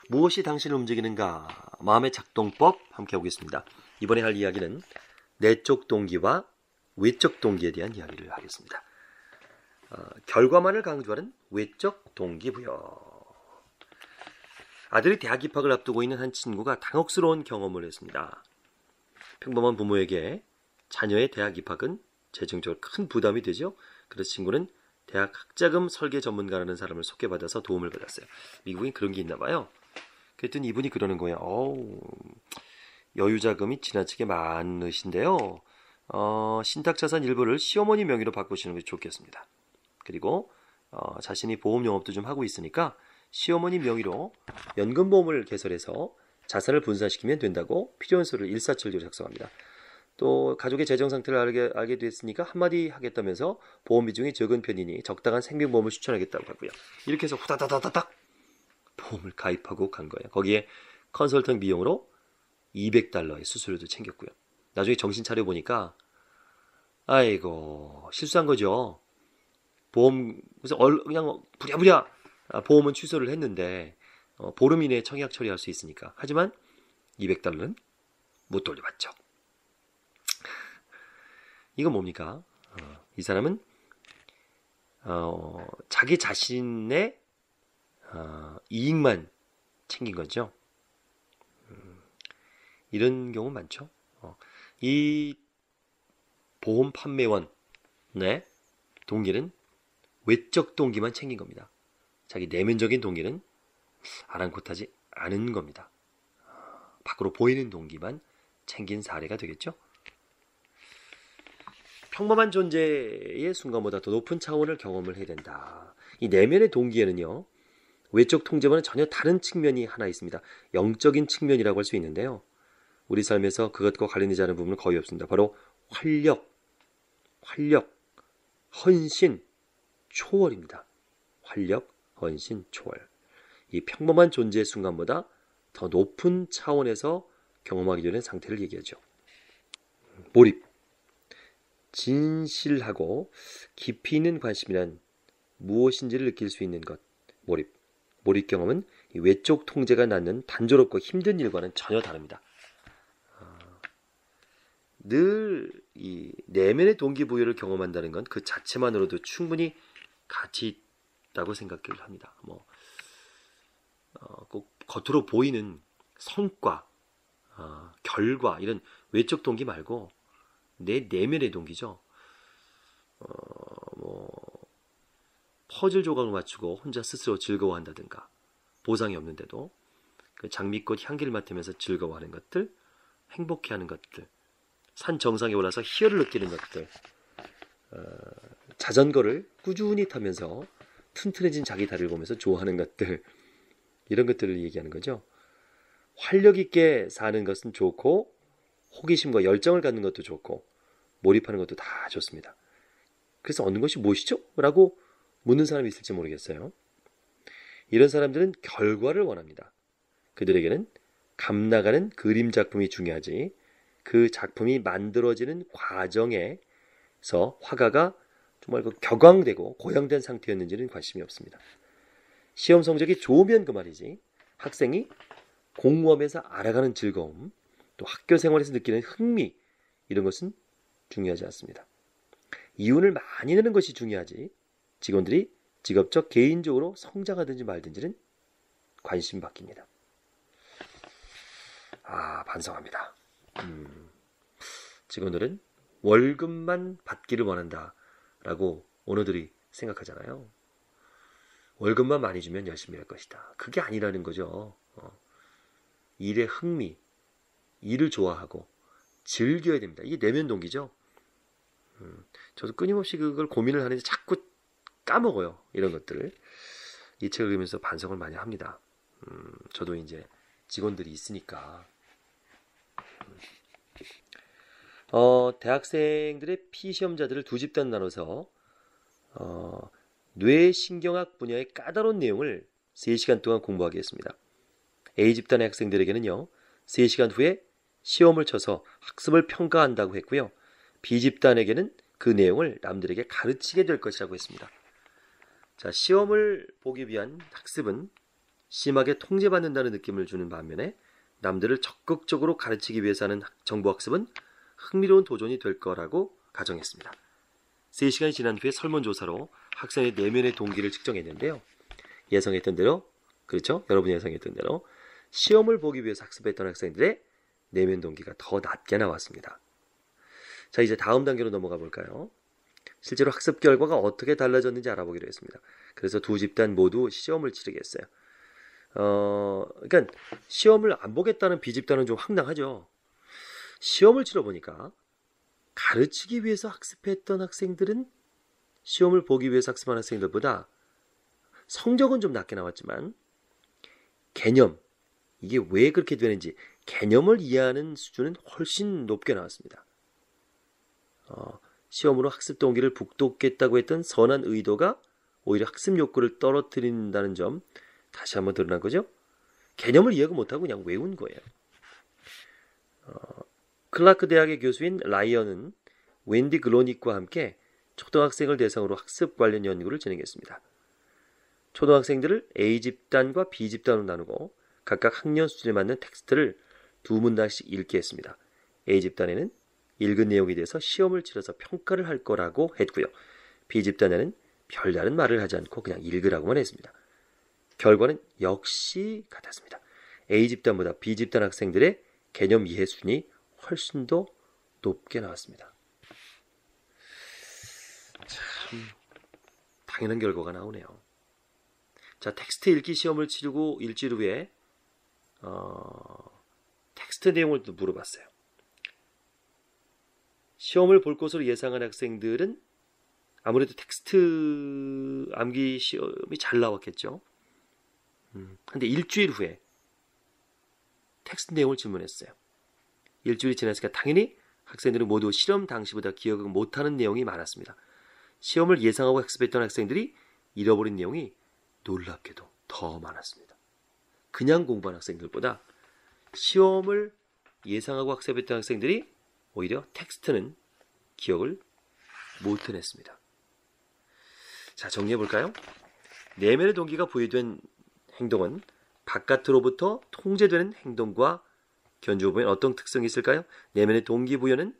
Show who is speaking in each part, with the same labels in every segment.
Speaker 1: 무엇이 당신을 움직이는가? 마음의 작동법 함께 보겠습니다. 이번에 할 이야기는 내적 동기와 외적 동기에 대한 이야기를 하겠습니다. 결과만을 강조하는 외적 동기부여. 아들이 대학 입학을 앞두고 있는 한 친구가 당혹스러운 경험을 했습니다. 평범한 부모에게 자녀의 대학 입학은 재정적으로 큰 부담이 되죠. 그래서 친구는 대학 학자금 설계 전문가라는 사람을 소개받아서 도움을 받았어요. 미국엔 그런 게 있나 봐요. 그랬더니 이분이 그러는 거예요. 여유 자금이 지나치게 많으신데요. 신탁자산 일부를 시어머니 명의로 바꾸시는 것이 좋겠습니다. 그리고 자신이 보험 영업도 좀 하고 있으니까 시어머니 명의로 연금보험을 개설해서 자산을 분산시키면 된다고 필요한 서류를 일사천리로 작성합니다. 또 가족의 재정 상태를 알게 됐으니까 한마디 하겠다면서 보험 비중이 적은 편이니 적당한 생명보험을 추천하겠다고 하고요. 이렇게 해서 후다다다닥 보험을 가입하고 간 거예요. 거기에 컨설팅 비용으로 $200의 수수료도 챙겼고요. 나중에 정신 차려 보니까 아이고 실수한 거죠. 보험 그래서 그냥 부랴부랴 보험은 취소를 했는데 보름 이내에 청약 처리할 수 있으니까. 하지만 $200는 못 돌려받죠. 이건 뭡니까? 이 사람은 자기 자신의 이익만 챙긴 거죠. 이런 경우 많죠. 이 보험 판매원의 동기는 외적 동기만 챙긴 겁니다. 자기 내면적인 동기는 아랑곳하지 않은 겁니다. 밖으로 보이는 동기만 챙긴 사례가 되겠죠. 평범한 존재의 순간보다 더 높은 차원을 경험을 해야 된다. 이 내면의 동기에는요, 외적 통제와는 전혀 다른 측면이 하나 있습니다. 영적인 측면이라고 할 수 있는데요. 우리 삶에서 그것과 관련되지 않은 부분은 거의 없습니다. 바로 활력, 헌신, 초월입니다. 활력, 헌신, 초월. 이 평범한 존재의 순간보다 더 높은 차원에서 경험하기 전의 상태를 얘기하죠. 몰입. 진실하고 깊이 있는 관심이란 무엇인지를 느낄 수 있는 것. 몰입. 몰입 경험은 이 외적 통제가 낳는 단조롭고 힘든 일과는 전혀 다릅니다. 늘 이 내면의 동기부여를 경험한다는 건 그 자체만으로도 충분히 가치 있다고 생각을 합니다. 꼭 겉으로 보이는 성과, 결과 이런 외적 동기 말고 내 내면의 동기죠. 퍼즐 조각을 맞추고 혼자 스스로 즐거워한다든가 보상이 없는데도 그 장미꽃 향기를 맡으면서 즐거워하는 것들, 행복해하는 것들, 산 정상에 올라서 희열을 느끼는 것들, 자전거를 꾸준히 타면서 튼튼해진 자기 다리를 보면서 좋아하는 것들, 이런 것들을 얘기하는 거죠. 활력 있게 사는 것은 좋고 호기심과 열정을 갖는 것도 좋고 몰입하는 것도 다 좋습니다. 그래서 얻는 것이 무엇이죠? 라고 묻는 사람이 있을지 모르겠어요. 이런 사람들은 결과를 원합니다. 그들에게는 감나가는 그림 작품이 중요하지 그 작품이 만들어지는 과정에서 화가가 정말 격앙되고 고양된 상태였는지는 관심이 없습니다. 시험 성적이 좋으면 그 말이지 학생이 공부하면서 알아가는 즐거움, 또 학교 생활에서 느끼는 흥미, 이런 것은 중요하지 않습니다. 이윤을 많이 내는 것이 중요하지 직원들이 직업적 개인적으로 성장하든지 말든지는 관심 바뀝니다. 반성합니다. 직원들은 월급만 받기를 원한다라고 오너들이 생각하잖아요. 월급만 많이 주면 열심히 할 것이다. 그게 아니라는 거죠. 일의 흥미, 일을 좋아하고 즐겨야 됩니다. 이게 내면 동기죠. 저도 끊임없이 그걸 고민을 하는데 자꾸 까먹어요. 이런 것들을. 이 책을 읽으면서 반성을 많이 합니다. 저도 이제 직원들이 있으니까. 대학생들의 피시험자들을 두 집단 나눠서 뇌신경학 분야의 까다로운 내용을 3시간 동안 공부하게 했습니다. A집단의 학생들에게는요, 3시간 후에 시험을 쳐서 학습을 평가한다고 했고요. B집단에게는 그 내용을 남들에게 가르치게 될 것이라고 했습니다. 자, 시험을 보기 위한 학습은 심하게 통제받는다는 느낌을 주는 반면에 남들을 적극적으로 가르치기 위해서 하는 정보학습은 흥미로운 도전이 될 거라고 가정했습니다. 3시간이 지난 후에 설문조사로 학생의 내면의 동기를 측정했는데요. 예상했던 대로, 그렇죠? 여러분이 예상했던 대로 시험을 보기 위해서 학습했던 학생들의 내면 동기가 더 낮게 나왔습니다. 자, 이제 다음 단계로 넘어가 볼까요? 실제로 학습 결과가 어떻게 달라졌는지 알아보기로 했습니다. 그래서 두 집단 모두 시험을 치르게 했어요. 그러니까 시험을 안 보겠다는 B 집단은 좀 황당하죠. 시험을 치러보니까 가르치기 위해서 학습했던 학생들은 시험을 보기 위해서 학습한 학생들보다 성적은 좀 낮게 나왔지만 개념, 이게 왜 그렇게 되는지 개념을 이해하는 수준은 훨씬 높게 나왔습니다. 시험으로 학습 동기를 북돋겠다고 했던 선한 의도가 오히려 학습 욕구를 떨어뜨린다는 점 다시 한번 드러난 거죠. 개념을 이해가 못하고 그냥 외운 거예요. 클라크 대학의 교수인 라이언은 웬디 글로닉과 함께 초등학생을 대상으로 학습 관련 연구를 진행했습니다. 초등학생들을 A 집단과 B 집단으로 나누고 각각 학년 수준에 맞는 텍스트를 2문단씩 읽게 했습니다. A 집단에는 읽은 내용에 대해서 시험을 치러서 평가를 할 거라고 했고요. B 집단에는 별다른 말을 하지 않고 그냥 읽으라고만 했습니다. 결과는 역시 같았습니다. A 집단보다 B 집단 학생들의 개념 이해 수준이 훨씬 더 높게 나왔습니다. 참 당연한 결과가 나오네요. 자, 텍스트 읽기 시험을 치르고 일주일 후에 텍스트 내용을 또 물어봤어요. 시험을 볼 것으로 예상한 학생들은 아무래도 텍스트 암기 시험이 잘 나왔겠죠. 근데 일주일 후에 텍스트 내용을 질문했어요. 일주일이 지났으니까 당연히 학생들은 모두 실험 당시보다 기억을 못하는 내용이 많았습니다. 시험을 예상하고 학습했던 학생들이 잃어버린 내용이 놀랍게도 더 많았습니다. 그냥 공부한 학생들보다 시험을 예상하고 학습했던 학생들이 오히려 텍스트는 기억을 못 해냈습니다. 자, 정리해볼까요? 내면의 동기가 부여된 행동은 바깥으로부터 통제되는 행동과 견주어보면 어떤 특성이 있을까요? 내면의 동기부여는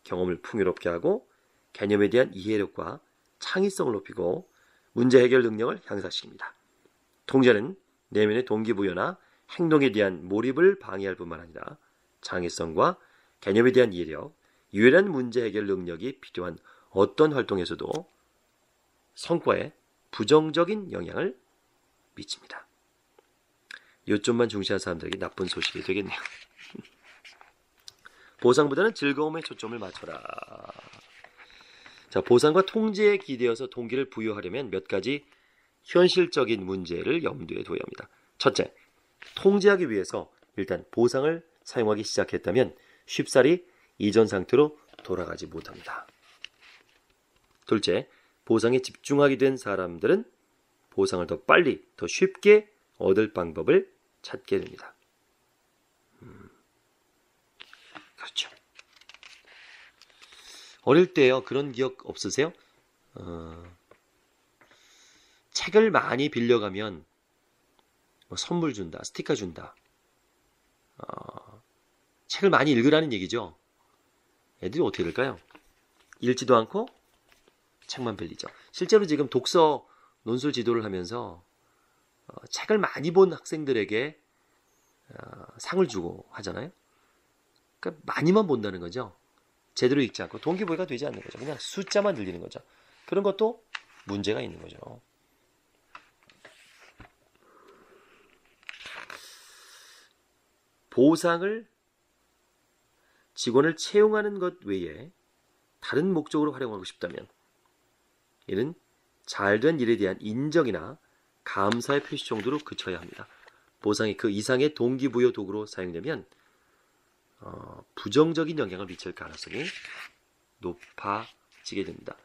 Speaker 1: 경험을 풍요롭게 하고 개념에 대한 이해력과 창의성을 높이고 문제 해결 능력을 향상시킵니다. 통제는 내면의 동기부여나 행동에 대한 몰입을 방해할 뿐만 아니라 창의성과 개념에 대한 이해력, 유연한 문제 해결 능력이 필요한 어떤 활동에서도 성과에 부정적인 영향을 미칩니다. 요점만 중시한 사람들에게 나쁜 소식이 되겠네요. 보상보다는 즐거움에 초점을 맞춰라. 자, 보상과 통제에 기대어서 동기를 부여하려면 몇 가지 현실적인 문제를 염두에 둬야 합니다. 첫째, 통제하기 위해서 일단 보상을 사용하기 시작했다면 쉽사리 이전 상태로 돌아가지 못합니다. 둘째, 보상에 집중하게 된 사람들은 보상을 더 빨리, 더 쉽게 얻을 방법을 찾게 됩니다. 그렇죠. 어릴 때요, 그런 기억 없으세요? 책을 많이 빌려가면 선물 준다, 스티커 준다. 책을 많이 읽으라는 얘기죠. 애들이 어떻게 될까요? 읽지도 않고 책만 빌리죠. 실제로 지금 독서 논술 지도를 하면서 책을 많이 본 학생들에게 상을 주고 하잖아요. 그러니까 많이만 본다는 거죠. 제대로 읽지 않고 동기부여가 되지 않는 거죠. 그냥 숫자만 늘리는 거죠. 그런 것도 문제가 있는 거죠. 보상을 직원을 채용하는 것 외에 다른 목적으로 활용하고 싶다면 이는 잘된 일에 대한 인정이나 감사의 표시 정도로 그쳐야 합니다. 보상이 그 이상의 동기부여 도구로 사용되면 부정적인 영향을 미칠 가능성이 높아지게 됩니다.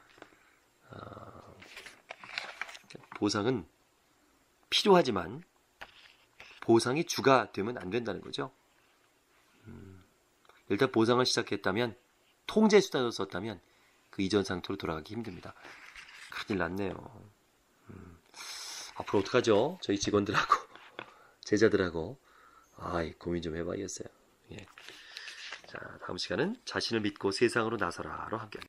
Speaker 1: 보상은 필요하지만 보상이 주가 되면 안 된다는 거죠. 일단 보상을 시작했다면 통제 수단으로 썼다면 그 이전 상태로 돌아가기 힘듭니다. 큰일 났네요. 앞으로 어떡하죠? 저희 직원들하고 제자들하고 고민 좀 해봐야겠어요. 예. 자, 다음 시간은 자신을 믿고 세상으로 나서라로 함께.